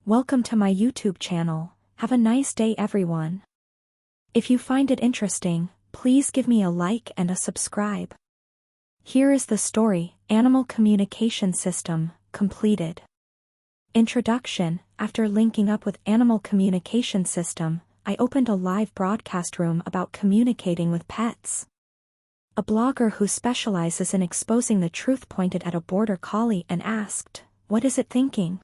Welcome to my YouTube channel. Have a nice day, everyone. If you find it interesting, please give me a like and a subscribe. Here is the story, Animal Communication System, completed. Introduction. After linking up with Animal Communication System, I opened a live broadcast room about communicating with pets. A blogger who specializes in exposing the truth pointed at a border collie and asked, "What is it thinking?"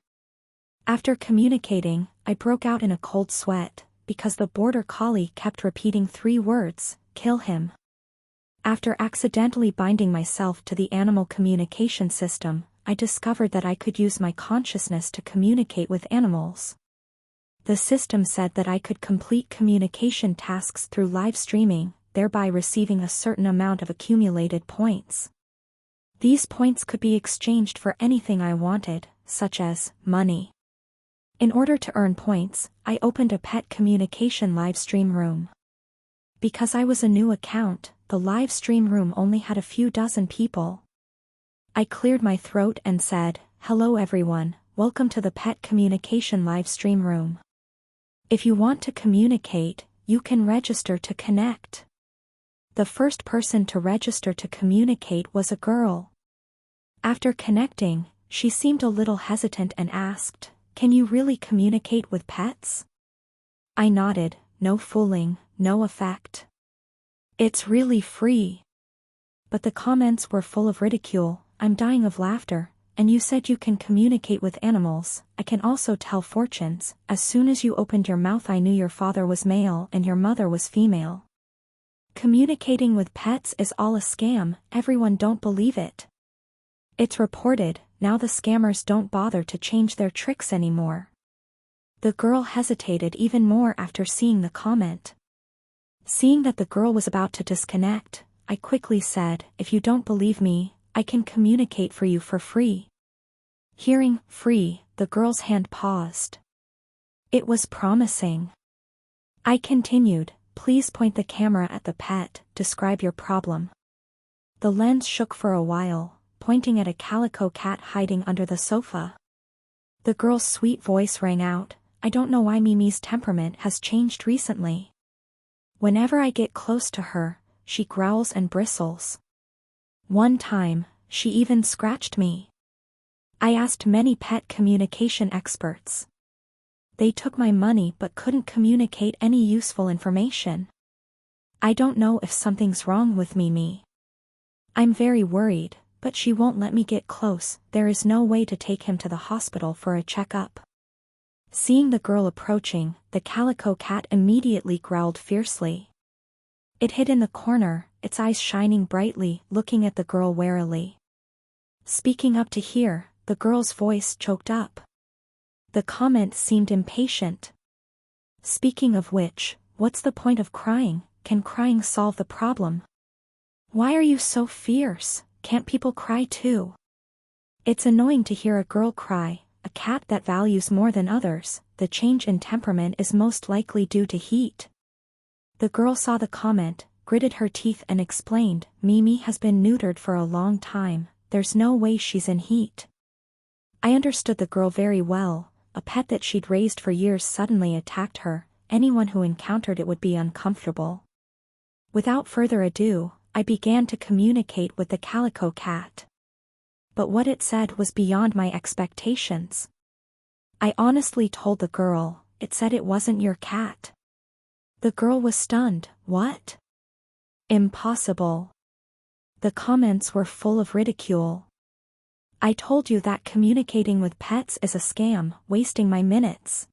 After communicating, I broke out in a cold sweat, because the border collie kept repeating 3 words, "Kill him." After accidentally binding myself to the animal communication system, I discovered that I could use my consciousness to communicate with animals. The system said that I could complete communication tasks through live streaming, thereby receiving a certain amount of accumulated points. These points could be exchanged for anything I wanted, such as money. In order to earn points, I opened a pet communication live stream room. Because I was a new account, the live stream room only had a few dozen people. I cleared my throat and said, "Hello everyone, welcome to the pet communication live stream room. If you want to communicate, you can register to connect." The first person to register to communicate was a girl. After connecting, she seemed a little hesitant and asked, "Can you really communicate with pets?" I nodded, no fooling, no effect. "It's really free." But the comments were full of ridicule. "I'm dying of laughter, and you said you can communicate with animals. I can also tell fortunes. As soon as you opened your mouth I knew your father was male and your mother was female. Communicating with pets is all a scam, everyone don't believe it. It's reported, now the scammers don't bother to change their tricks anymore." The girl hesitated even more after seeing the comment. Seeing that the girl was about to disconnect, I quickly said, "If you don't believe me, I can communicate for you for free." Hearing "free," the girl's hand paused. It was promising. I continued, "Please point the camera at the pet, describe your problem." The lens shook for a while, pointing at a calico cat hiding under the sofa. The girl's sweet voice rang out, "I don't know why Mimi's temperament has changed recently. Whenever I get close to her, she growls and bristles. One time, she even scratched me." I asked many pet communication experts. They took my money but couldn't communicate any useful information. I don't know if something's wrong with Mimi. I'm very worried, but she won't let me get close. There is no way to take him to the hospital for a checkup. Seeing the girl approaching, the calico cat immediately growled fiercely. It hid in the corner, its eyes shining brightly, looking at the girl warily. Speaking up to hear, the girl's voice choked up. The comment seemed impatient. "Speaking of which, what's the point of crying? Can crying solve the problem? Why are you so fierce? Can't people cry too?" It's annoying to hear a girl cry, a cat that values more than others. The change in temperament is most likely due to heat. The girl saw the comment, gritted her teeth and explained, "Mimi has been neutered for a long time, there's no way she's in heat." I understood the girl very well. A pet that she'd raised for years suddenly attacked her. Anyone who encountered it would be uncomfortable. Without further ado, I began to communicate with the calico cat. But what it said was beyond my expectations. I honestly told the girl, it said it wasn't your cat. The girl was stunned. "What? Impossible." The comments were full of ridicule. "I told you that communicating with pets is a scam, wasting my minutes."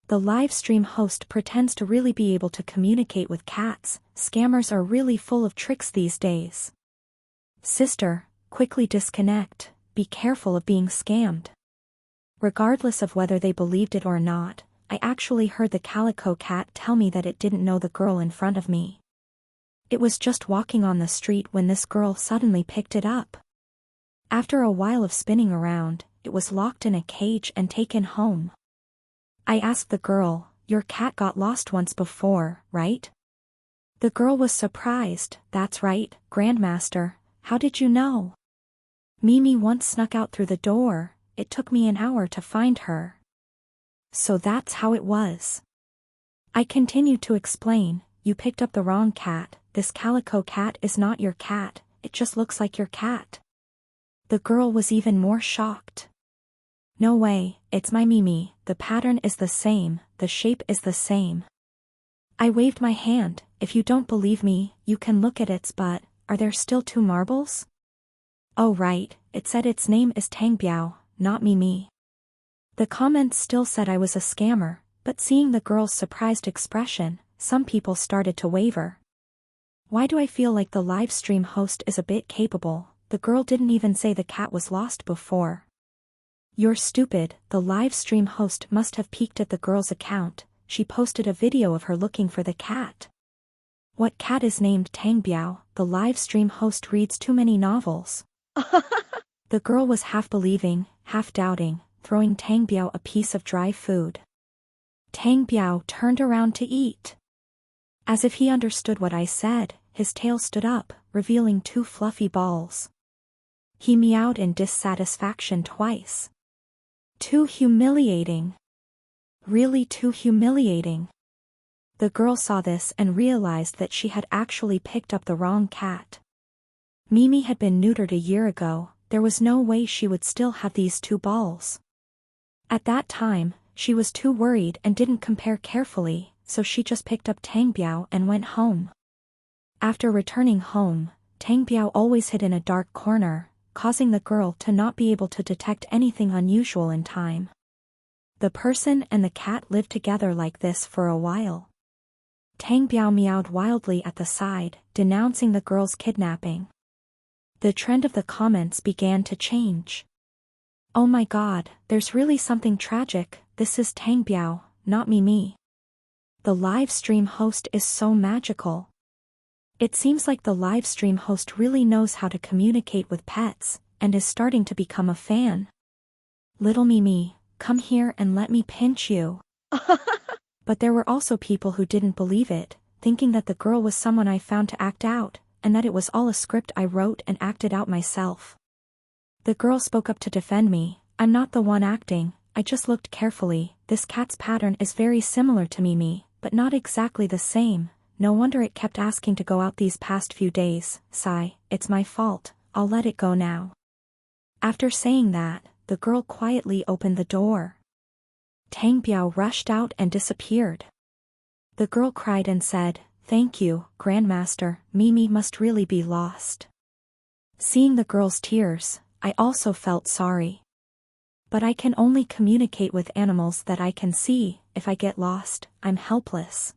The live stream host pretends to really be able to communicate with cats. Scammers are really full of tricks these days. Sister, quickly disconnect, be careful of being scammed. Regardless of whether they believed it or not, I actually heard the calico cat tell me that it didn't know the girl in front of me. It was just walking on the street when this girl suddenly picked it up. After a while of spinning around, it was locked in a cage and taken home. I asked the girl, "Your cat got lost once before, right?" The girl was surprised. "That's right, Grandmaster. How did you know?" "Mimi once snuck out through the door. It took me an hour to find her." So that's how it was. I continued to explain, you picked up the wrong cat, this calico cat is not your cat, it just looks like your cat. The girl was even more shocked. No way, it's my Mimi, the pattern is the same, the shape is the same. I waved my hand, if you don't believe me, you can look at its butt, are there still 2 marbles? Oh right, it said its name is Tangbiao, not Mimi. The comments still said I was a scammer, but seeing the girl's surprised expression, some people started to waver. Why do I feel like the live stream host is a bit capable? The girl didn't even say the cat was lost before. You're stupid, the live stream host must have peeked at the girl's account, she posted a video of her looking for the cat. What cat is named Tangbiao? The live stream host reads too many novels. The girl was half believing, half doubting, throwing Tangbiao a piece of dry food. Tangbiao turned around to eat. As if he understood what I said, his tail stood up, revealing 2 fluffy balls. He meowed in dissatisfaction twice. Too humiliating. Really too humiliating. The girl saw this and realized that she had actually picked up the wrong cat. Mimi had been neutered a year ago, there was no way she would still have these 2 balls. At that time, she was too worried and didn't compare carefully, so she just picked up Tangbiao and went home. After returning home, Tangbiao always hid in a dark corner, causing the girl to not be able to detect anything unusual in time. The person and the cat lived together like this for a while. Tangbiao meowed wildly at the side, denouncing the girl's kidnapping. The trend of the comments began to change. Oh my god, there's really something tragic, this is Tangbiao, not Mimi. The live stream host is so magical. It seems like the live stream host really knows how to communicate with pets, and is starting to become a fan. Little Mimi, come here and let me pinch you. But there were also people who didn't believe it, thinking that the girl was someone I found to act out, and that it was all a script I wrote and acted out myself. The girl spoke up to defend me, I'm not the one acting, I just looked carefully, this cat's pattern is very similar to Mimi, but not exactly the same, no wonder it kept asking to go out these past few days, sigh, it's my fault, I'll let it go now. After saying that, the girl quietly opened the door. Tangbiao rushed out and disappeared. The girl cried and said, thank you, Grandmaster, Mimi must really be lost. Seeing the girl's tears, I also felt sorry. But I can only communicate with animals that I can see, if I get lost, I'm helpless.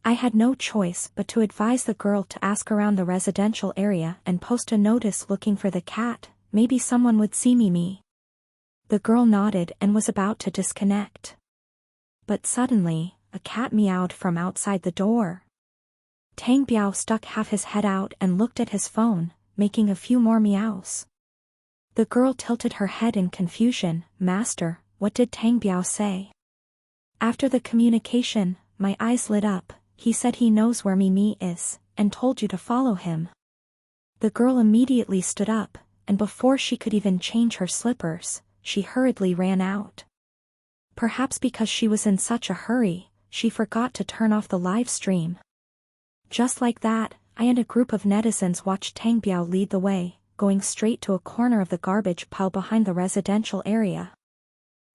I had no choice but to advise the girl to ask around the residential area and post a notice looking for the cat, maybe someone would see Mimi. The girl nodded and was about to disconnect. But suddenly, a cat meowed from outside the door. Tangbiao stuck half his head out and looked at his phone, making a few more meows. The girl tilted her head in confusion, Master, what did Tangbiao say? After the communication, my eyes lit up, he said he knows where Mimi is, and told you to follow him. The girl immediately stood up, and before she could even change her slippers, she hurriedly ran out. Perhaps because she was in such a hurry, she forgot to turn off the live stream. Just like that, I and a group of netizens watched Tangbiao lead the way, going straight to a corner of the garbage pile behind the residential area.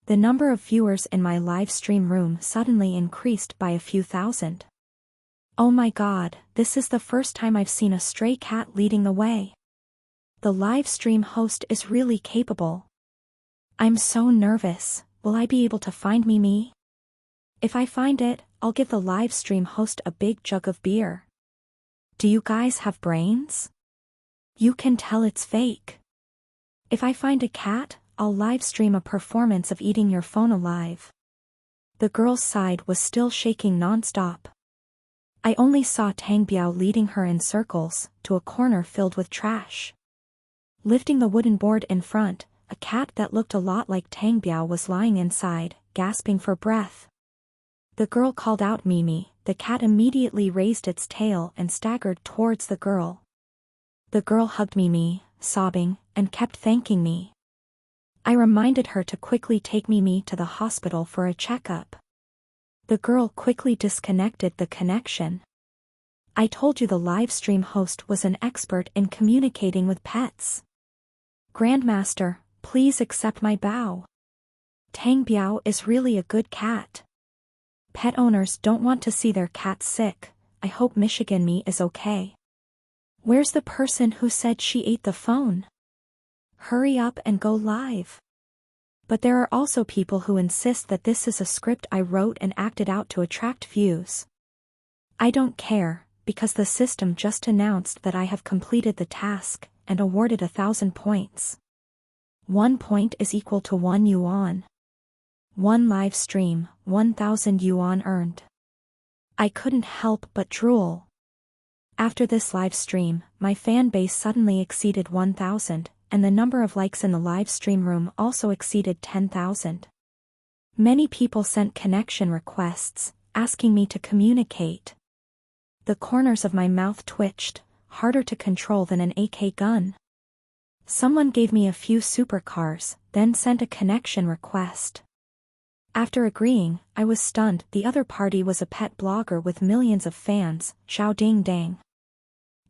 The number of viewers in my live stream room suddenly increased by a few thousand. Oh my god, this is the first time I've seen a stray cat leading the way. The live stream host is really capable. I'm so nervous, will I be able to find Mimi? If I find it, I'll give the live stream host a big jug of beer. Do you guys have brains? You can tell it's fake. If I find a cat, I'll live stream a performance of eating your phone alive. The girl's side was still shaking non-stop. I only saw Tangbiao leading her in circles, to a corner filled with trash. Lifting the wooden board in front, a cat that looked a lot like Tangbiao was lying inside, gasping for breath. The girl called out Mimi, the cat immediately raised its tail and staggered towards the girl. The girl hugged Mimi, sobbing, and kept thanking me. I reminded her to quickly take me to the hospital for a checkup. The girl quickly disconnected the connection. I told you the live stream host was an expert in communicating with pets. Grandmaster, please accept my bow. Tang Biao is really a good cat. Pet owners don't want to see their cats sick. I hope Michigan Me is okay. Where's the person who said she ate the phone? Hurry up and go live. But there are also people who insist that this is a script I wrote and acted out to attract views. I don't care, because the system just announced that I have completed the task, and awarded 1,000 points. 1 point is equal to 1 yuan. 1 live stream, 1,000 yuan earned. I couldn't help but drool. After this live stream, my fan base suddenly exceeded 1,000, and the number of likes in the live stream room also exceeded 10,000. Many people sent connection requests, asking me to communicate. The corners of my mouth twitched, harder to control than an AK gun. Someone gave me a few supercars, then sent a connection request. After agreeing, I was stunned. The other party was a pet blogger with millions of fans, Xiao Ding Dang.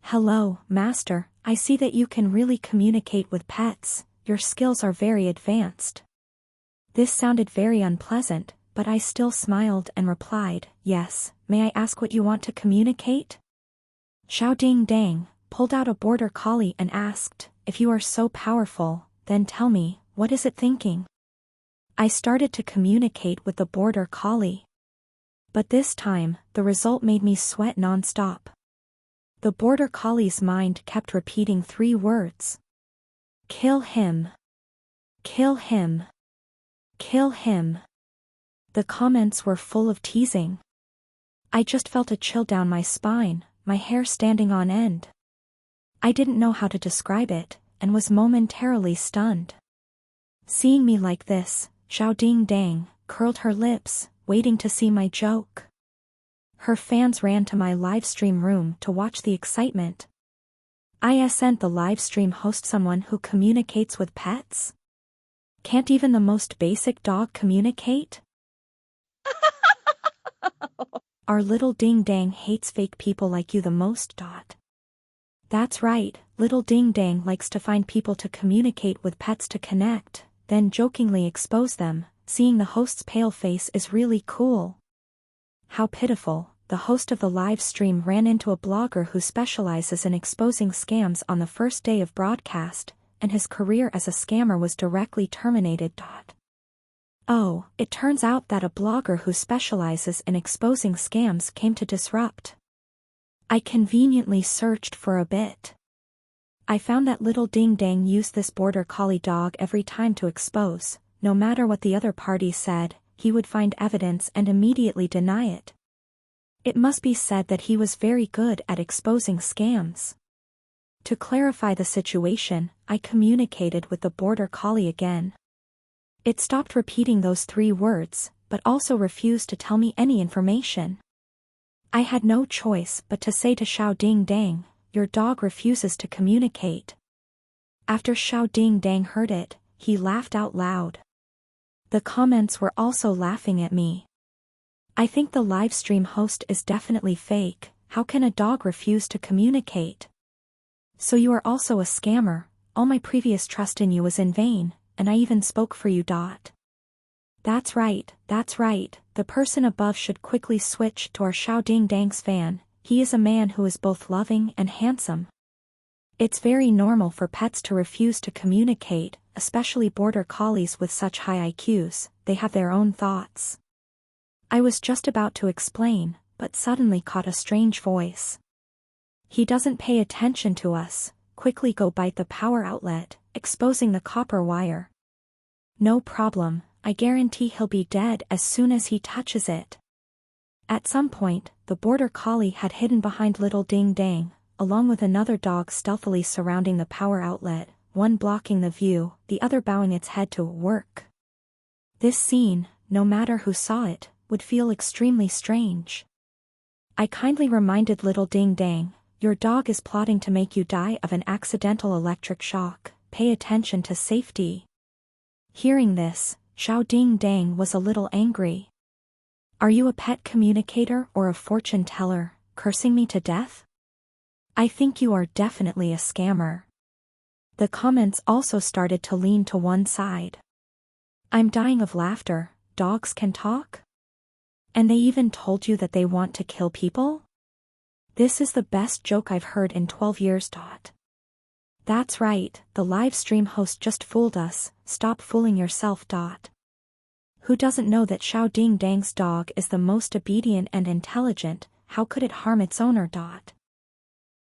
Hello, master, I see that you can really communicate with pets, your skills are very advanced. This sounded very unpleasant, but I still smiled and replied, yes, may I ask what you want to communicate? Xiao Ding Dang pulled out a border collie and asked, if you are so powerful, then tell me, what is it thinking? I started to communicate with the border collie. But this time, the result made me sweat non-stop. The border collie's mind kept repeating 3 words. Kill him. Kill him. Kill him. The comments were full of teasing. I just felt a chill down my spine, my hair standing on end. I didn't know how to describe it, and was momentarily stunned. Seeing me like this, Xiao Ding Dang curled her lips, waiting to see my joke. Her fans ran to my livestream room to watch the excitement. Isn't the livestream host someone who communicates with pets? Can't even the most basic dog communicate? Our little Ding Dang hates fake people like you the most. That's right, little Ding Dang likes to find people to communicate with pets to connect, then jokingly expose them. Seeing the host's pale face is really cool. How pitiful. The host of the live stream ran into a blogger who specializes in exposing scams on the first day of broadcast, and his career as a scammer was directly terminated. Oh, it turns out that a blogger who specializes in exposing scams came to disrupt. I conveniently searched for a bit. I found that little Ding Dang used this border collie dog every time to expose. No matter what the other party said, he would find evidence and immediately deny it. It must be said that he was very good at exposing scams. To clarify the situation, I communicated with the border collie again. It stopped repeating those 3 words, but also refused to tell me any information. I had no choice but to say to Xiao Ding Dang, your dog refuses to communicate. After Xiao Ding Dang heard it, he laughed out loud. The comments were also laughing at me. I think the livestream host is definitely fake. How can a dog refuse to communicate? So you are also a scammer. All my previous trust in you was in vain, and I even spoke for you. That's right, that's right. The person above should quickly switch to our Xiao Ding Dang's fan. He is a man who is both loving and handsome. It's very normal for pets to refuse to communicate, especially border collies with such high IQs. They have their own thoughts. I was just about to explain, but suddenly caught a strange voice. He doesn't pay attention to us. Quickly go bite the power outlet, exposing the copper wire. No problem, I guarantee he'll be dead as soon as he touches it. At some point, the border collie had hidden behind little Ding Dang, along with another dog stealthily surrounding the power outlet, one blocking the view, the other bowing its head to work. This scene, no matter who saw it, would feel extremely strange. I kindly reminded little Ding Dang, your dog is plotting to make you die of an accidental electric shock. Pay attention to safety. Hearing this, Xiao Ding Dang was a little angry. Are you a pet communicator or a fortune teller, cursing me to death? I think you are definitely a scammer. The comments also started to lean to one side. I'm dying of laughter. Dogs can talk? And they even told you that they want to kill people? This is the best joke I've heard in 12 years. That's right, the live stream host just fooled us. Stop fooling yourself. Who doesn't know that Xiao Ding Dang's dog is the most obedient and intelligent? How could it harm its owner?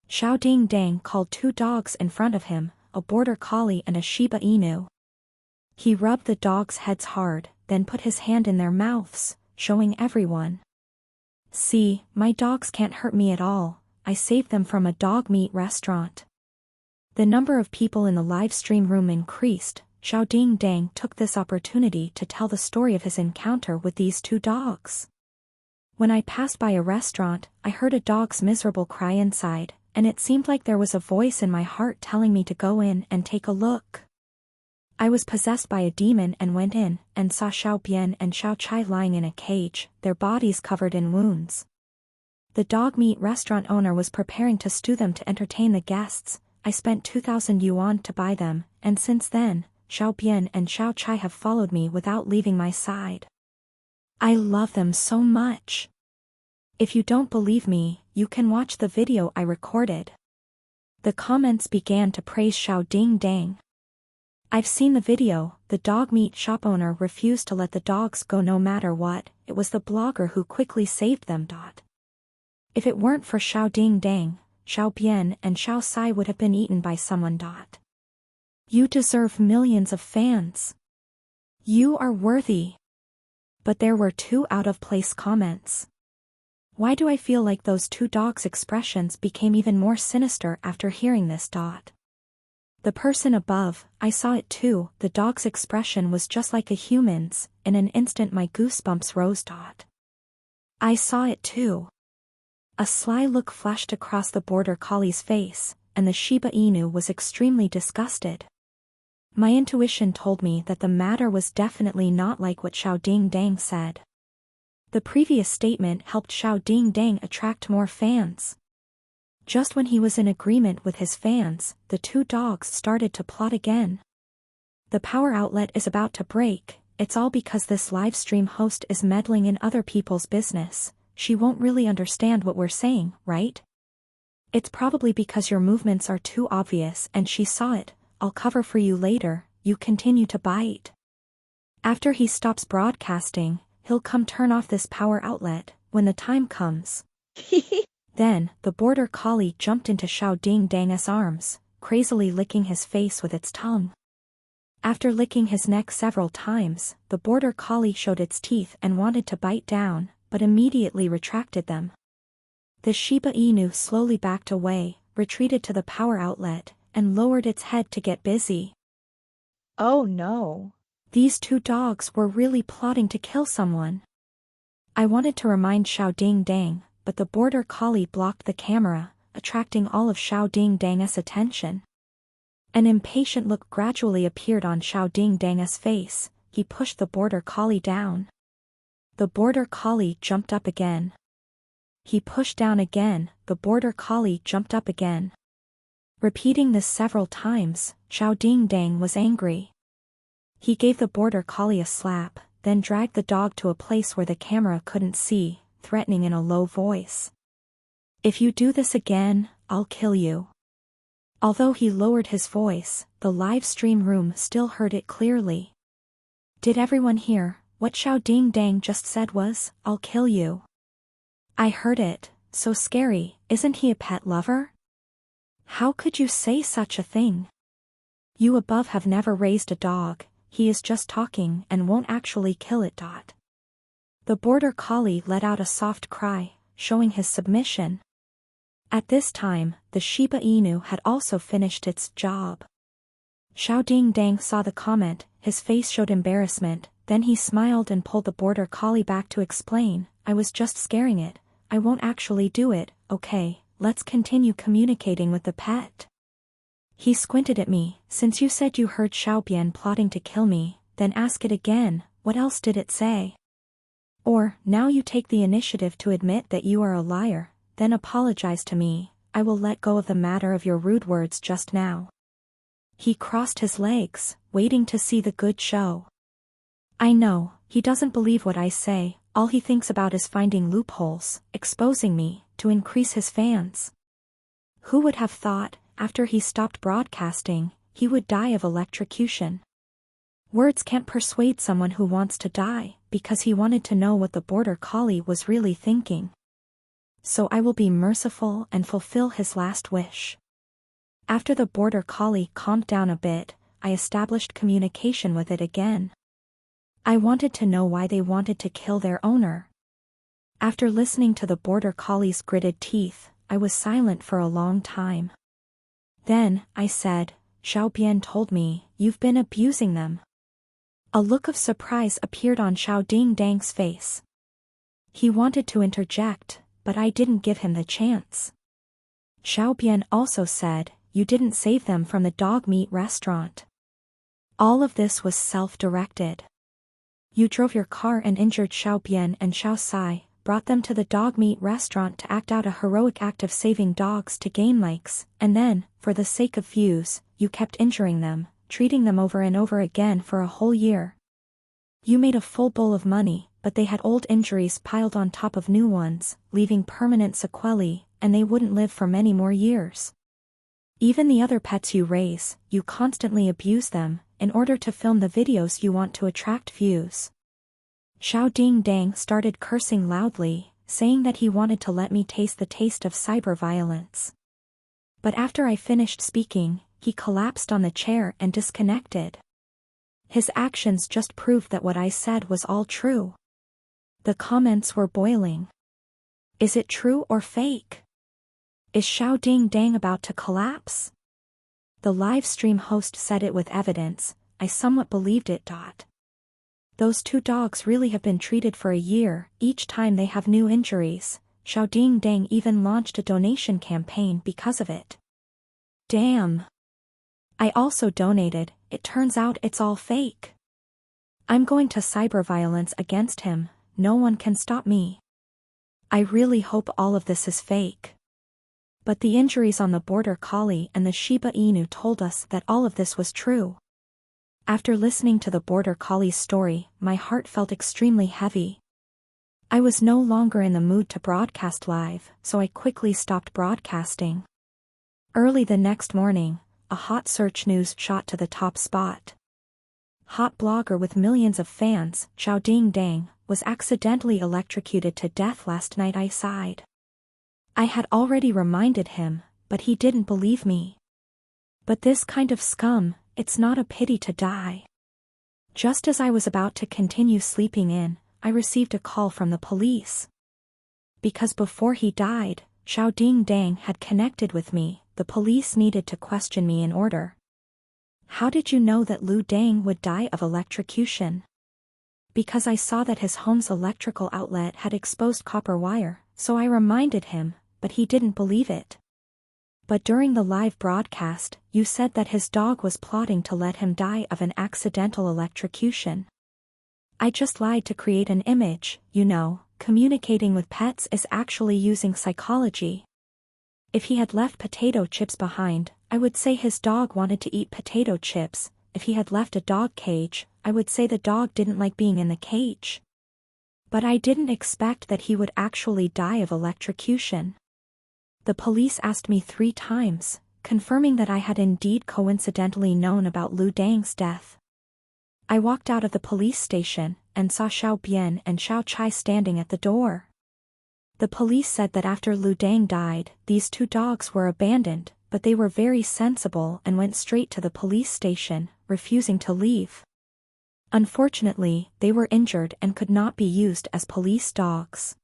Xiao Ding Dang called two dogs in front of him, a border collie and a Shiba Inu. He rubbed the dogs' heads hard, then put his hand in their mouths, showing everyone. See, my dogs can't hurt me at all. I saved them from a dog meat restaurant. The number of people in the live stream room increased. Xiao Ding Dang took this opportunity to tell the story of his encounter with these two dogs. When I passed by a restaurant, I heard a dog's miserable cry inside, and it seemed like there was a voice in my heart telling me to go in and take a look. I was possessed by a demon and went in, and saw Xiao Bian and Xiao Chai lying in a cage, their bodies covered in wounds. The dog meat restaurant owner was preparing to stew them to entertain the guests. I spent 2,000 yuan to buy them, and since then, Xiao Bian and Xiao Chai have followed me without leaving my side. I love them so much. If you don't believe me, you can watch the video I recorded. The comments began to praise Xiao Ding Dang. I've seen the video. The dog meat shop owner refused to let the dogs go no matter what. It was the blogger who quickly saved them. If it weren't for Xiao Ding Dang, Xiao Bian and Xiao Sai would have been eaten by someone. You deserve millions of fans. You are worthy. But there were two out-of-place comments. Why do I feel like those two dogs' expressions became even more sinister after hearing this? The person above, I saw it too. The dog's expression was just like a human's. In an instant my goosebumps rose. I saw it too. A sly look flashed across the border collie's face, and the Shiba Inu was extremely disgusted. My intuition told me that the matter was definitely not like what Xiao Ding Dang said. The previous statement helped Xiao Ding Dang attract more fans. Just when he was in agreement with his fans, the two dogs started to plot again. The power outlet is about to break. It's all because this live stream host is meddling in other people's business. She won't really understand what we're saying, right? It's probably because your movements are too obvious and she saw it. I'll cover for you later. You continue to bite. After he stops broadcasting, he'll come turn off this power outlet when the time comes. Then, the border collie jumped into Xiao Ding Dang's arms, crazily licking his face with its tongue. After licking his neck several times, the border collie showed its teeth and wanted to bite down, but immediately retracted them. The Shiba Inu slowly backed away, retreated to the power outlet, and lowered its head to get busy. Oh no. These two dogs were really plotting to kill someone. I wanted to remind Xiao Ding Dang, but the border collie blocked the camera, attracting all of Xiao Ding Dang's attention. An impatient look gradually appeared on Xiao Ding Dang's face. He pushed the border collie down. The border collie jumped up again. He pushed down again. The border collie jumped up again. Repeating this several times, Xiao Ding Dang was angry. He gave the border collie a slap, then dragged the dog to a place where the camera couldn't see, threatening in a low voice. If you do this again, I'll kill you. Although he lowered his voice, the live stream room still heard it clearly. Did everyone hear? What Xiao Ding Dang just said was, I'll kill you. I heard it. So scary. Isn't he a pet lover? How could you say such a thing? You above have never raised a dog. He is just talking and won't actually kill it. The border collie let out a soft cry, showing his submission. At this time, the Shiba Inu had also finished its job. Xiao Ding Dang saw the comment. His face showed embarrassment, then he smiled and pulled the border collie back to explain, I was just scaring it. I won't actually do it. Okay, let's continue communicating with the pet. He squinted at me. Since you said you heard Xiao Bian plotting to kill me, then ask it again, what else did it say? Or, now you take the initiative to admit that you are a liar, then apologize to me, I will let go of the matter of your rude words just now. He crossed his legs, waiting to see the good show. I know, he doesn't believe what I say, all he thinks about is finding loopholes, exposing me, to increase his fans. Who would have thought, after he stopped broadcasting, he would die of electrocution? Words can't persuade someone who wants to die, because he wanted to know what the border collie was really thinking. So I will be merciful and fulfill his last wish. After the border collie calmed down a bit, I established communication with it again. I wanted to know why they wanted to kill their owner. After listening to the border collie's gritted teeth, I was silent for a long time. Then, I said, Xiaobian told me, you've been abusing them. A look of surprise appeared on Xiao Dingdang's face. He wanted to interject, but I didn't give him the chance. Xiaobian also said, you didn't save them from the dog meat restaurant. All of this was self-directed. You drove your car and injured Xiaobian and Xiao Sai, brought them to the dog meat restaurant to act out a heroic act of saving dogs to gain likes, and then, for the sake of views, you kept injuring them, treating them over and over again for a whole year. You made a full bowl of money, but they had old injuries piled on top of new ones, leaving permanent sequelae, and they wouldn't live for many more years. Even the other pets you raise, you constantly abuse them, in order to film the videos you want to attract views. Xiao Dingdang started cursing loudly, saying that he wanted to let me taste the taste of cyber violence. But after I finished speaking, he collapsed on the chair and disconnected. His actions just proved that what I said was all true. The comments were boiling. Is it true or fake? Is Xiao Dingdang about to collapse? The live stream host said it with evidence, I somewhat believed it. Those two dogs really have been treated for a year, each time they have new injuries. Xiao Dingdang even launched a donation campaign because of it. Damn. I also donated, it turns out it's all fake. I'm going to cyber violence against him, no one can stop me. I really hope all of this is fake. But the injuries on the border collie and the Shiba Inu told us that all of this was true. After listening to the border collie's story, my heart felt extremely heavy. I was no longer in the mood to broadcast live, so I quickly stopped broadcasting. Early the next morning, a hot search news shot to the top spot. Hot blogger with millions of fans, Xiao Dingdang, was accidentally electrocuted to death last night. I sighed. I had already reminded him, but he didn't believe me. But this kind of scum, it's not a pity to die. Just as I was about to continue sleeping in, I received a call from the police. Because before he died, Xiao Dingdang had connected with me, the police needed to question me in order. How did you know that Lu Dang would die of electrocution? Because I saw that his home's electrical outlet had exposed copper wire, so I reminded him, but he didn't believe it. But during the live broadcast, you said that his dog was plotting to let him die of an accidental electrocution. I just lied to create an image, you know, communicating with pets is actually using psychology. If he had left potato chips behind, I would say his dog wanted to eat potato chips. If he had left a dog cage, I would say the dog didn't like being in the cage. But I didn't expect that he would actually die of electrocution. The police asked me 3 times, confirming that I had indeed coincidentally known about Lu Dang's death. I walked out of the police station, and saw Xiao Bian and Xiao Chai standing at the door. The police said that after Lu Dang died, these 2 dogs were abandoned, but they were very sensible and went straight to the police station, refusing to leave. Unfortunately, they were injured and could not be used as police dogs.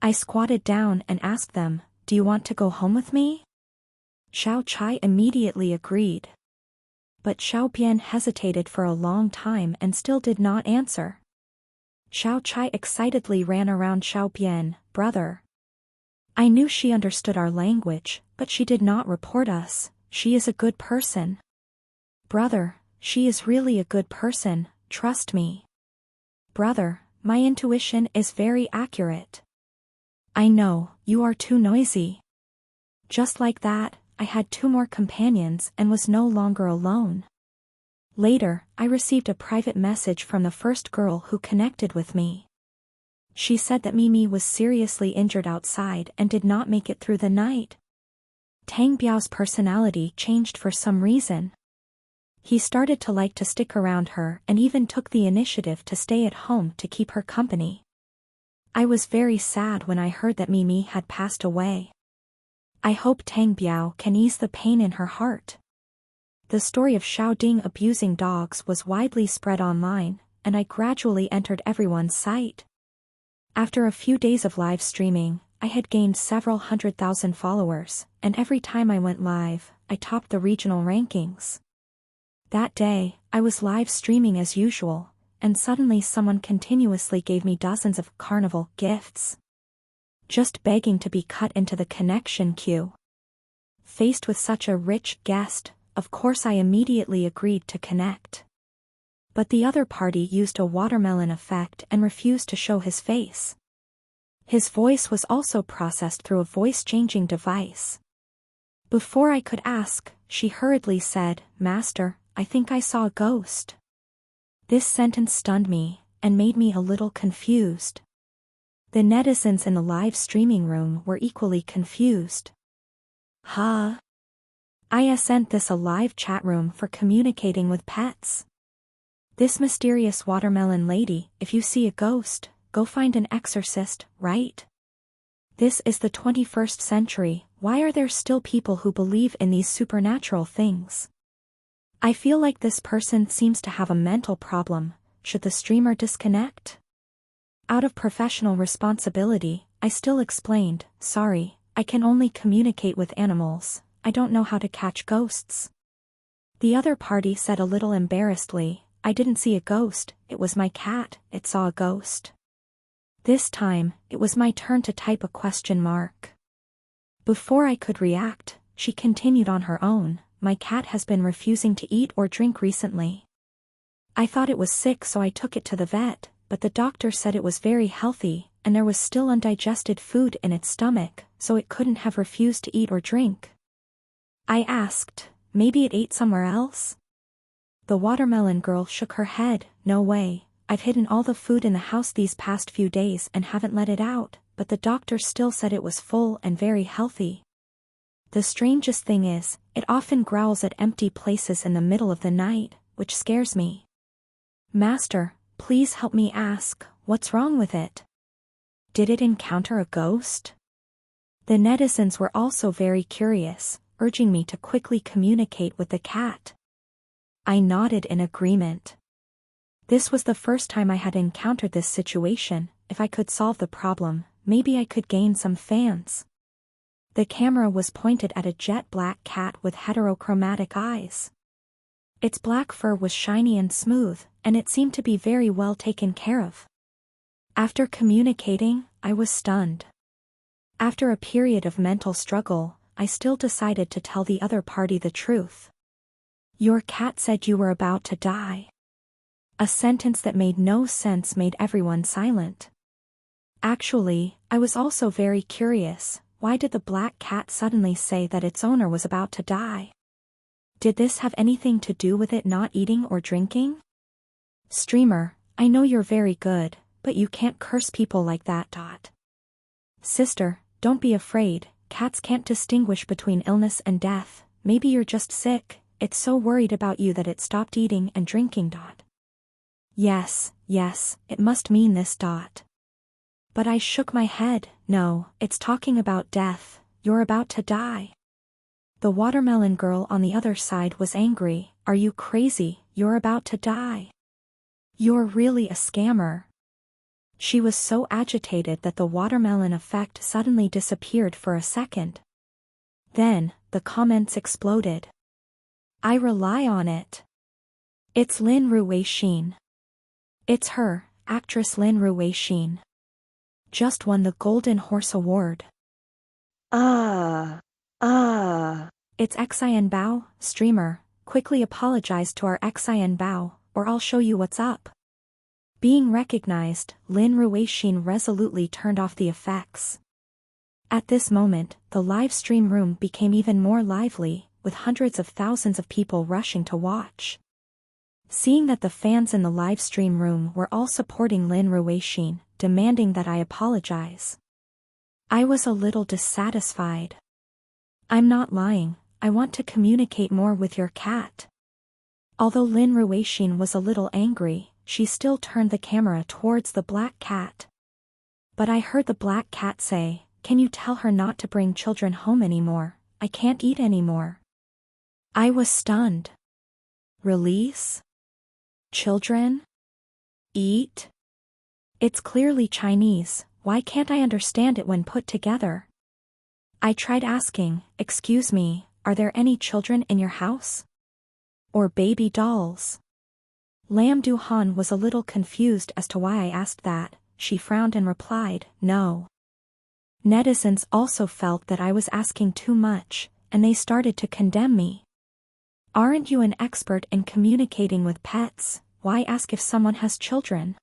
I squatted down and asked them, do you want to go home with me? Xiao Chai immediately agreed. But Xiao Bian hesitated for a long time and still did not answer. Xiao Chai excitedly ran around Xiao Bian, brother. I knew she understood our language, but she did not report us. She is a good person. Brother, she is really a good person, trust me. Brother, my intuition is very accurate. I know, you are too noisy. Just like that, I had 2 more companions and was no longer alone. Later, I received a private message from the first girl who connected with me. She said that Mimi was seriously injured outside and did not make it through the night. Tang Biao's personality changed for some reason. He started to like to stick around her and even took the initiative to stay at home to keep her company. I was very sad when I heard that Mimi had passed away. I hope Tang Biao can ease the pain in her heart. The story of Xiao Ding abusing dogs was widely spread online, and I gradually entered everyone's sight. After a few days of live streaming, I had gained several 100,000 followers, and every time I went live, I topped the regional rankings. That day, I was live streaming as usual, and suddenly someone continuously gave me dozens of carnival gifts. Just begging to be cut into the connection queue. Faced with such a rich guest, of course I immediately agreed to connect. But the other party used a watermelon effect and refused to show his face. His voice was also processed through a voice-changing device. Before I could ask, she hurriedly said, "Master, I think I saw a ghost." This sentence stunned me, and made me a little confused. The netizens in the live streaming room were equally confused. Huh? I sent this a live chat room for communicating with pets. This mysterious watermelon lady, if you see a ghost, go find an exorcist, right? This is the 21st century, why are there still people who believe in these supernatural things? I feel like this person seems to have a mental problem. Should the streamer disconnect? Out of professional responsibility, I still explained, "Sorry, I can only communicate with animals, I don't know how to catch ghosts." The other party said a little embarrassedly, "I didn't see a ghost, it was my cat, it saw a ghost." This time, it was my turn to type a question mark. Before I could react, she continued on her own, "My cat has been refusing to eat or drink recently. I thought it was sick so I took it to the vet, but the doctor said it was very healthy, and there was still undigested food in its stomach, so it couldn't have refused to eat or drink." I asked, "Maybe it ate somewhere else?" The watermelon girl shook her head, "No way, I've hidden all the food in the house these past few days and haven't let it out, but the doctor still said it was full and very healthy. The strangest thing is, it often growls at empty places in the middle of the night, which scares me. Master, please help me ask, what's wrong with it? Did it encounter a ghost?" The netizens were also very curious, urging me to quickly communicate with the cat. I nodded in agreement. This was the first time I had encountered this situation. If I could solve the problem, maybe I could gain some fans. The camera was pointed at a jet black cat with heterochromatic eyes. Its black fur was shiny and smooth, and it seemed to be very well taken care of. After communicating, I was stunned. After a period of mental struggle, I still decided to tell the other party the truth. "Your cat said you were about to die." A sentence that made no sense made everyone silent. Actually, I was also very curious, why did the black cat suddenly say that its owner was about to die? Did this have anything to do with it not eating or drinking? Streamer, I know you're very good, but you can't curse people like that. Sister, don't be afraid, cats can't distinguish between illness and death, maybe you're just sick, it's so worried about you that it stopped eating and drinking. Yes, it must mean this. But I shook my head, no, it's talking about death, you're about to die. The watermelon girl on the other side was angry, "Are you crazy, you're about to die. You're really a scammer." She was so agitated that the watermelon effect suddenly disappeared for a second. Then, the comments exploded. "I rely on it. It's Lin Ruixin. It's her, actress Lin Ruixin. Just won the Golden Horse Award. It's Xian Bao, streamer, quickly apologized to our Xian Bao, or I'll show you what's up. Being recognized, Lin Ruixin resolutely turned off the effects. At this moment, the live stream room became even more lively, with hundreds of thousands of people rushing to watch. Seeing that the fans in the live stream room were all supporting Lin Ruixin, demanding that I apologize, I was a little dissatisfied. I'm not lying, I want to communicate more with your cat. Although Lin Ruixin was a little angry, she still turned the camera towards the black cat. But I heard the black cat say, "Can you tell her not to bring children home anymore? I can't eat anymore." I was stunned. Release? Children? Eat? It's clearly Chinese, why can't I understand it when put together? I tried asking, "Excuse me, are there any children in your house? Or baby dolls?" Lam Duhan was a little confused as to why I asked that. She frowned and replied, "No." Netizens also felt that I was asking too much, and they started to condemn me. "Aren't you an expert in communicating with pets? Why ask if someone has children?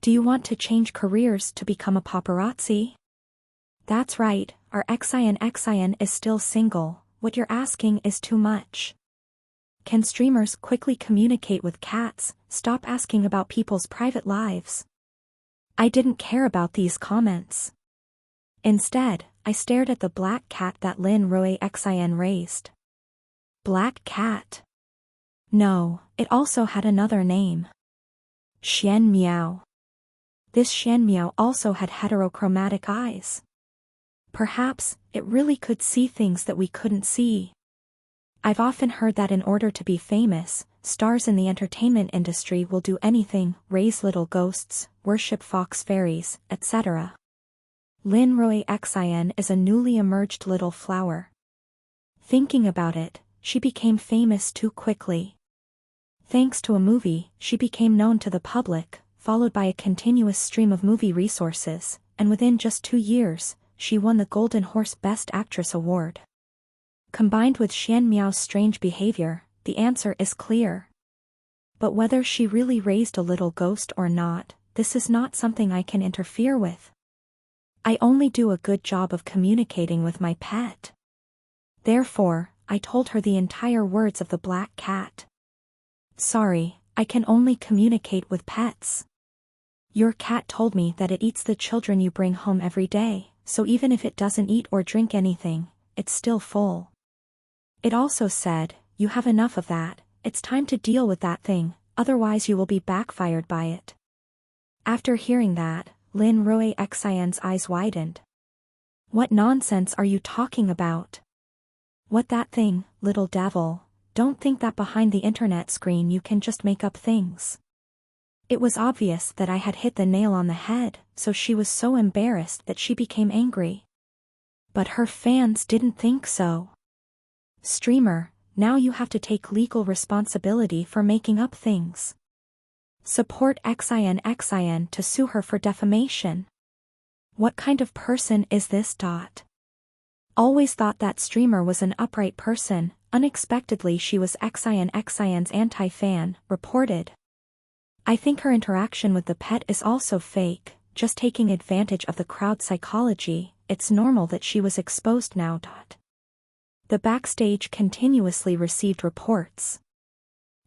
Do you want to change careers to become a paparazzi?" "That's right, our Xian is still single, what you're asking is too much. Can streamers quickly communicate with cats? Stop asking about people's private lives." I didn't care about these comments. Instead, I stared at the black cat that Lin Ruixin raised. Black cat? No, it also had another name. Xian Miao. This Xian Miao also had heterochromatic eyes. Perhaps, it really could see things that we couldn't see. I've often heard that in order to be famous, stars in the entertainment industry will do anything, raise little ghosts, worship fox fairies, etc. Lin Ruixin is a newly emerged little flower. Thinking about it, she became famous too quickly. Thanks to a movie, she became known to the public, followed by a continuous stream of movie resources, and within just 2 years, she won the Golden Horse Best Actress award. Combined with Xian Miao's strange behavior, the answer is clear. But whether she really raised a little ghost or not, this is not something I can interfere with. I only do a good job of communicating with my pet. Therefore, I told her the entire words of the black cat. "Sorry, I can only communicate with pets. Your cat told me that it eats the children you bring home every day, so even if it doesn't eat or drink anything, it's still full. It also said, you have enough of that, it's time to deal with that thing, otherwise you will be backfired by it." After hearing that, Lin Ruixin's eyes widened. "What nonsense are you talking about? What that thing, little devil? Don't think that behind the internet screen you can just make up things." It was obvious that I had hit the nail on the head, so she was so embarrassed that she became angry. But her fans didn't think so. "Streamer, now you have to take legal responsibility for making up things. Support Xian to sue her for defamation. What kind of person is this? Always thought that streamer was an upright person, unexpectedly she was Xian's anti-fan," reported. "I think her interaction with the pet is also fake, just taking advantage of the crowd psychology, it's normal that she was exposed now. The backstage continuously received reports.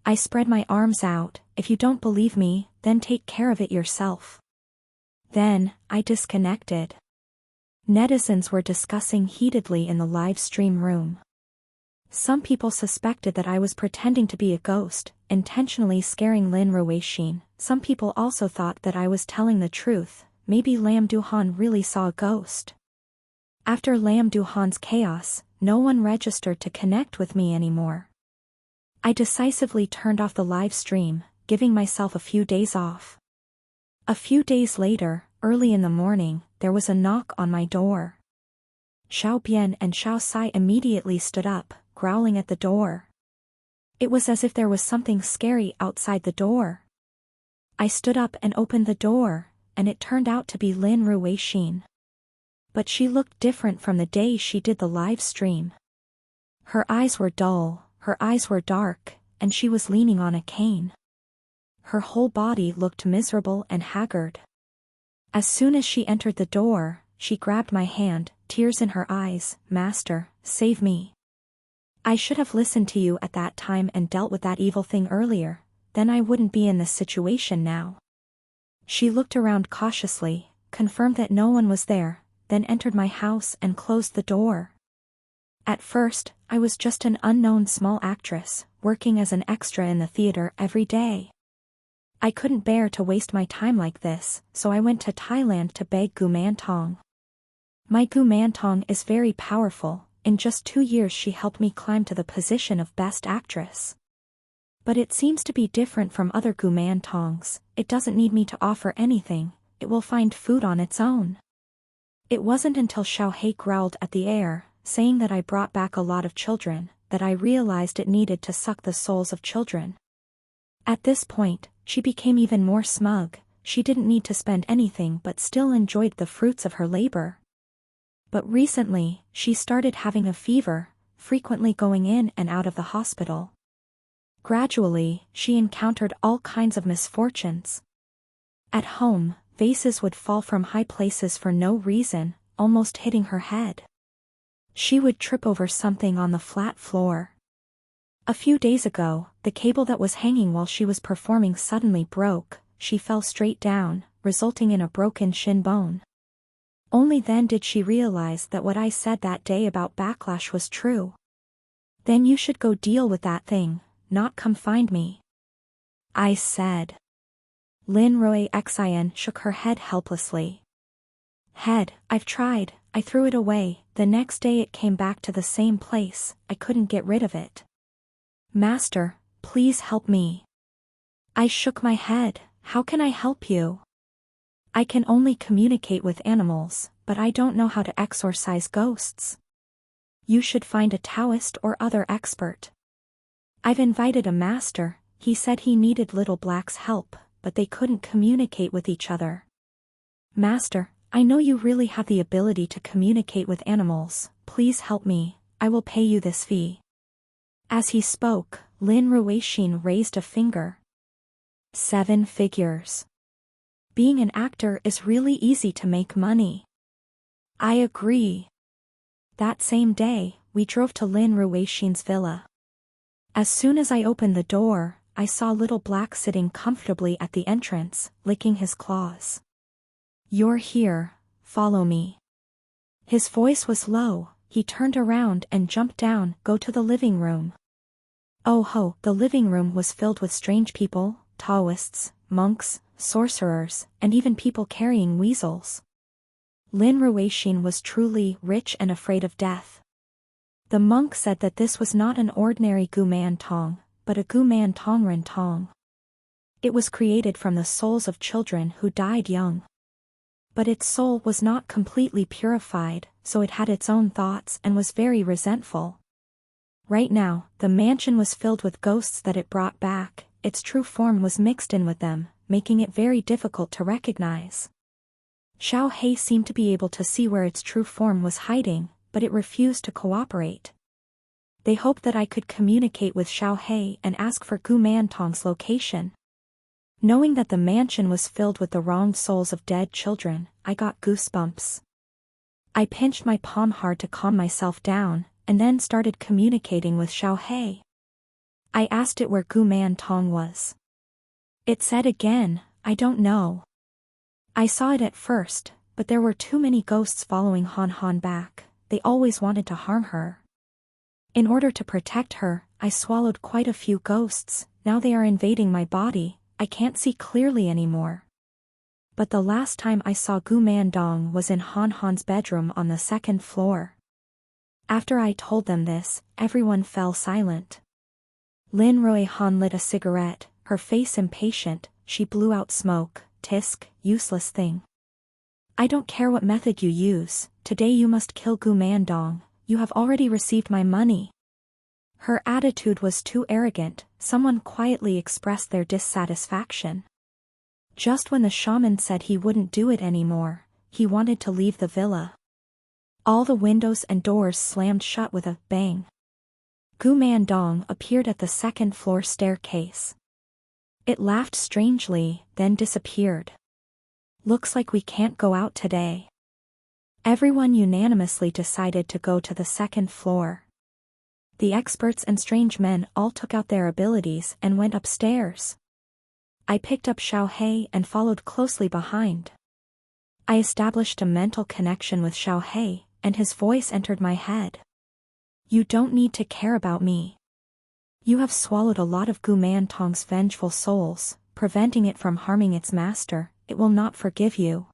I spread my arms out, "If you don't believe me, then take care of it yourself." Then, I disconnected. Netizens were discussing heatedly in the live stream room. Some people suspected that I was pretending to be a ghost, intentionally scaring Lin Ruixin. Some people also thought that I was telling the truth, maybe Lam Duhan really saw a ghost. After Lam Duhan's chaos, no one registered to connect with me anymore. I decisively turned off the live stream, giving myself a few days off. A few days later, early in the morning, there was a knock on my door. Xiao Bian and Xiao Sai immediately stood up, growling at the door. It was as if there was something scary outside the door. I stood up and opened the door, and it turned out to be Lin Ruixin. But she looked different from the day she did the live stream. Her eyes were dull, her eyes were dark, and she was leaning on a cane. her whole body looked miserable and haggard. As soon as she entered the door, she grabbed my hand, tears in her eyes. "Master, save me. I should have listened to you at that time and dealt with that evil thing earlier, then I wouldn't be in this situation now." She looked around cautiously, confirmed that no one was there, then entered my house and closed the door. At first, I was just an unknown small actress, working as an extra in the theater every day. I couldn't bear to waste my time like this, so I went to Thailand to beg Gu Mantong. My Gu Mantong is very powerful. In just 2 years she helped me climb to the position of Best Actress. But it seems to be different from other Gu Mantongs. It doesn't need me to offer anything, it will find food on its own. It wasn't until Xiao He growled at the air, saying that I brought back a lot of children, that I realized it needed to suck the souls of children. At this point, she became even more smug. She didn't need to spend anything but still enjoyed the fruits of her labor. But recently, she started having a fever, frequently going in and out of the hospital. Gradually, she encountered all kinds of misfortunes. At home, vases would fall from high places for no reason, almost hitting her head. She would trip over something on the flat floor. A few days ago, the cable that was hanging while she was performing suddenly broke. She fell straight down, resulting in a broken shin bone. Only then did she realize that what I said that day about backlash was true. "Then you should go deal with that thing, not come find me," I said. Lin Roy Xin shook her head helplessly. "I've tried, I threw it away, the next day it came back to the same place, I couldn't get rid of it. Master, please help me." I shook my head. "How can I help you? I can only communicate with animals, but I don't know how to exorcise ghosts. You should find a Taoist or other expert. I've invited a master, he said he needed Little Black's help, but they couldn't communicate with each other. Master, I know you really have the ability to communicate with animals, please help me, I will pay you this fee." As he spoke, Lin Ruixin raised a finger. 7 figures. Being an actor is really easy to make money. I agree. That same day, we drove to Lin Ruixin's villa. As soon as I opened the door, I saw Little Black sitting comfortably at the entrance, licking his claws. "You're here, follow me." His voice was low, he turned around and jumped down. "Go to the living room." Oh ho, the living room was filled with strange people, Taoists, monks, sorcerers, and even people carrying weasels. Lin Ruixin was truly rich and afraid of death. The monk said that this was not an ordinary Gu Mantong, but a Gu Mantong Ren Tong. It was created from the souls of children who died young. But its soul was not completely purified, so it had its own thoughts and was very resentful. Right now, the mansion was filled with ghosts that it brought back. Its true form was mixed in with them, making it very difficult to recognize. Xiao He seemed to be able to see where its true form was hiding, but it refused to cooperate. They hoped that I could communicate with Xiao He and ask for Gu Mantong's location. Knowing that the mansion was filled with the wronged souls of dead children, I got goosebumps. I pinched my palm hard to calm myself down, and then started communicating with Xiao He. I asked it where Gu Mantong was. It said again, "I don't know." I saw it at first, but there were too many ghosts following Han Han back, they always wanted to harm her. In order to protect her, I swallowed quite a few ghosts, now they are invading my body, I can't see clearly anymore. But the last time I saw Gu Mantong was in Han Han's bedroom on the 2nd floor. After I told them this, everyone fell silent. Lin Rui Han lit a cigarette, her face impatient, she blew out smoke. "Tisk, useless thing. I don't care what method you use, today you must kill Gu Mantong, you have already received my money." Her attitude was too arrogant, someone quietly expressed their dissatisfaction. Just when the shaman said he wouldn't do it anymore, he wanted to leave the villa. All the windows and doors slammed shut with a bang. Gu Mantong appeared at the 2nd floor staircase. It laughed strangely, then disappeared. Looks like we can't go out today. Everyone unanimously decided to go to the second floor. The experts and strange men all took out their abilities and went upstairs. I picked up Xiaohei and followed closely behind. I established a mental connection with Xiaohei, and his voice entered my head. You don't need to care about me. You have swallowed a lot of Gu Mantong's vengeful souls, preventing it from harming its master. It will not forgive you.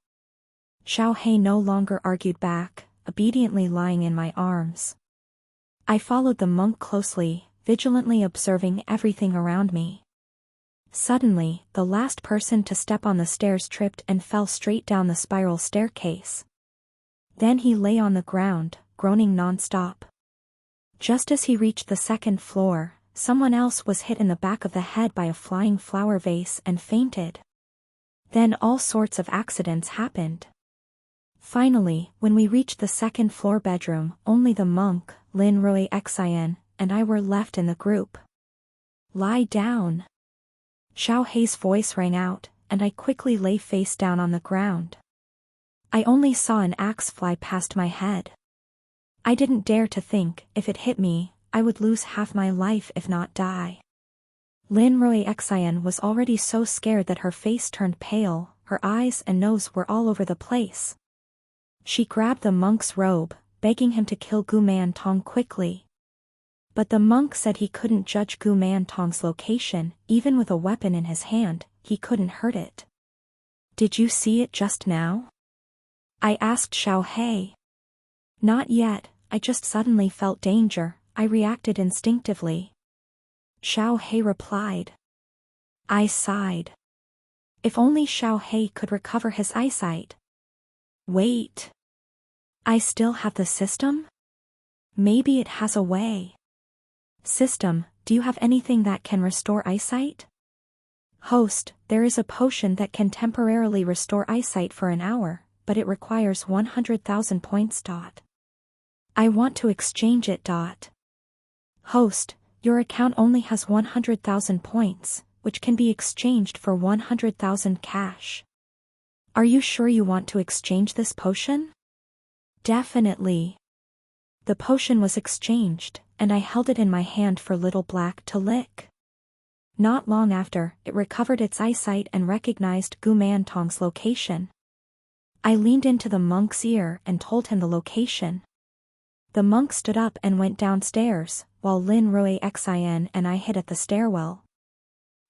Xiaohei no longer argued back, obediently lying in my arms. I followed the monk closely, vigilantly observing everything around me. Suddenly, the last person to step on the stairs tripped and fell straight down the spiral staircase. Then he lay on the ground, groaning non-stop. Just as he reached the second floor, someone else was hit in the back of the head by a flying flower vase and fainted. Then all sorts of accidents happened. Finally, when we reached the second floor bedroom, only the monk, Lin Rui Xian, and I were left in the group. Lie down. Xiaohei's voice rang out, and I quickly lay face down on the ground. I only saw an axe fly past my head. I didn't dare to think, if it hit me, I would lose half my life if not die. Lin Rui Xian was already so scared that her face turned pale, her eyes and nose were all over the place. She grabbed the monk's robe, begging him to kill Gu Mantong quickly. But the monk said he couldn't judge Gu Mantong's location, even with a weapon in his hand, he couldn't hurt it. Did you see it just now? I asked Xiaohei. Not yet, I just suddenly felt danger, I reacted instinctively. Xiaohei replied. I sighed. If only Xiaohei could recover his eyesight. Wait. I still have the system? Maybe it has a way. System, do you have anything that can restore eyesight? Host, there is a potion that can temporarily restore eyesight for an hour, but it requires 100,000 points. I want to exchange it. Host, your account only has 100,000 points, which can be exchanged for 100,000 cash. Are you sure you want to exchange this potion? Definitely. The potion was exchanged, and I held it in my hand for Little Black to lick. Not long after, it recovered its eyesight and recognized Gu Mantong's location. I leaned into the monk's ear and told him the location. The monk stood up and went downstairs, while Lin Rui Xian and I hid at the stairwell.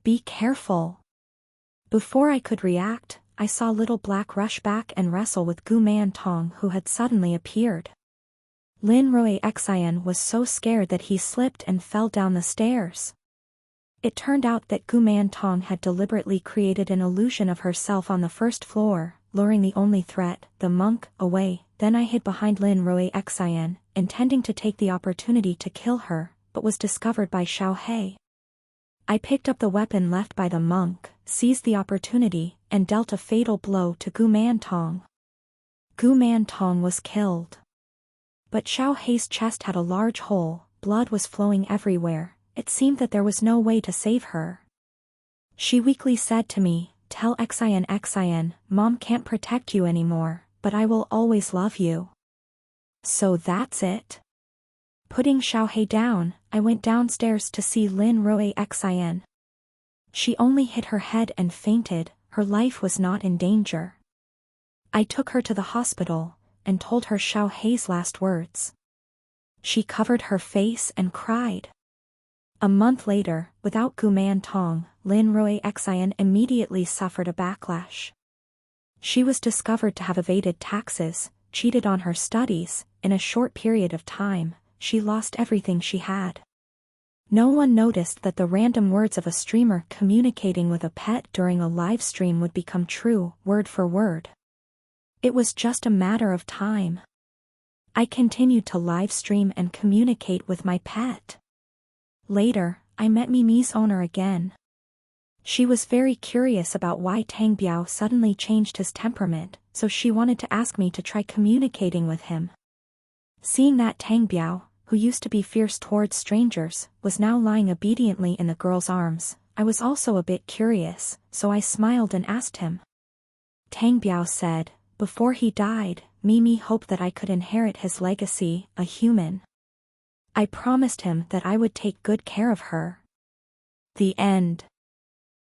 Be careful. Before I could react, I saw Little Black rush back and wrestle with Gu Mantong, who had suddenly appeared. Lin Rui Xian was so scared that he slipped and fell down the stairs. It turned out that Gu Mantong had deliberately created an illusion of herself on the first floor, luring the only threat, the monk, away. Then I hid behind Lin Rui Xian, intending to take the opportunity to kill her, but was discovered by Xiaohei. I picked up the weapon left by the monk, seized the opportunity, and dealt a fatal blow to Gu Mantong. Gu Mantong was killed. But Xiaohei's chest had a large hole, blood was flowing everywhere, it seemed that there was no way to save her. She weakly said to me, Tell Xian, Mom can't protect you anymore, but I will always love you. So that's it. Putting Xiaohei down, I went downstairs to see Lin Rui Xian. She only hit her head and fainted, her life was not in danger. I took her to the hospital, and told her Xiaohei's last words. She covered her face and cried. A month later, without Gu Mantong, Lin Rui Xian immediately suffered a backlash. She was discovered to have evaded taxes, cheated on her studies. In a short period of time, she lost everything she had. No one noticed that the random words of a streamer communicating with a pet during a live stream would become true, word for word. It was just a matter of time. I continued to live stream and communicate with my pet. Later, I met Mimi's owner again. She was very curious about why Tang Biao suddenly changed his temperament, so she wanted to ask me to try communicating with him. Seeing that Tang Biao, who used to be fierce towards strangers, was now lying obediently in the girl's arms, I was also a bit curious, so I smiled and asked him. Tang Biao said, before he died, Mimi hoped that I could inherit his legacy, a human. I promised him that I would take good care of her. The end.